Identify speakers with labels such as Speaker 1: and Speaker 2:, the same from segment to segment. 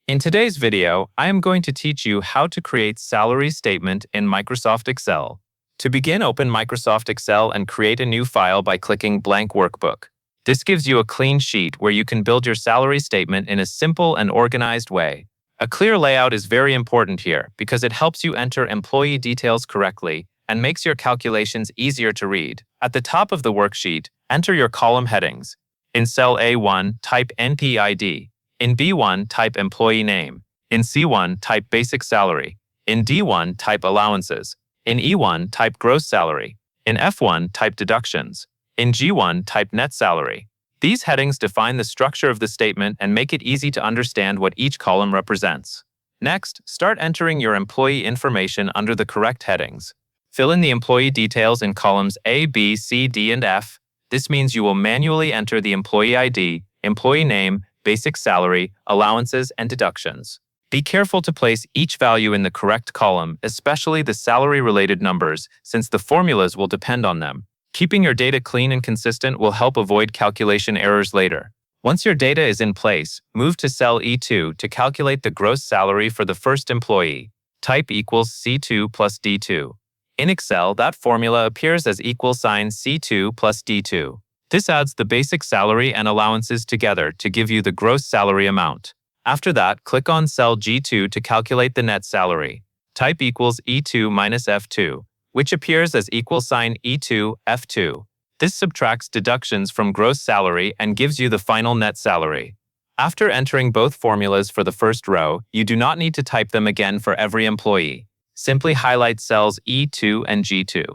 Speaker 1: In today's video, I am going to teach you how to create salary statement in Microsoft Excel. To begin, open Microsoft Excel and create a new file by clicking Blank Workbook. This gives you a clean sheet where you can build your salary statement in a simple and organized way. A clear layout is very important here because it helps you enter employee details correctly and makes your calculations easier to read. At the top of the worksheet, enter your column headings. In cell A1, type NPID. In B1, type employee name. In C1, type basic salary. In D1, type allowances. In E1, type gross salary. In F1, type deductions. In G1, type net salary. These headings define the structure of the statement and make it easy to understand what each column represents. Next, start entering your employee information under the correct headings. Fill in the employee details in columns A, B, C, D, and F. This means you will manually enter the employee ID, employee name, basic salary, allowances, and deductions. Be careful to place each value in the correct column, especially the salary-related numbers, since the formulas will depend on them. Keeping your data clean and consistent will help avoid calculation errors later. Once your data is in place, move to cell E2 to calculate the gross salary for the first employee. Type equals C2 plus D2. In Excel, that formula appears as =C2 plus D2. This adds the basic salary and allowances together to give you the gross salary amount. After that, click on cell G2 to calculate the net salary. Type equals E2 minus F2, which appears as =E2 F2. This subtracts deductions from gross salary and gives you the final net salary. After entering both formulas for the first row, you do not need to type them again for every employee. Simply highlight cells E2 and G2.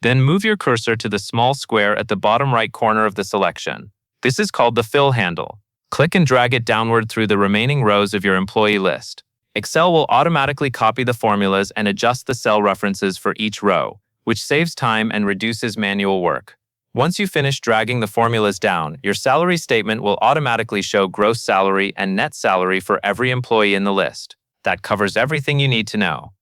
Speaker 1: Then move your cursor to the small square at the bottom right corner of the selection. This is called the fill handle. Click and drag it downward through the remaining rows of your employee list. Excel will automatically copy the formulas and adjust the cell references for each row, which saves time and reduces manual work. Once you finish dragging the formulas down, your salary statement will automatically show gross salary and net salary for every employee in the list. That covers everything you need to know.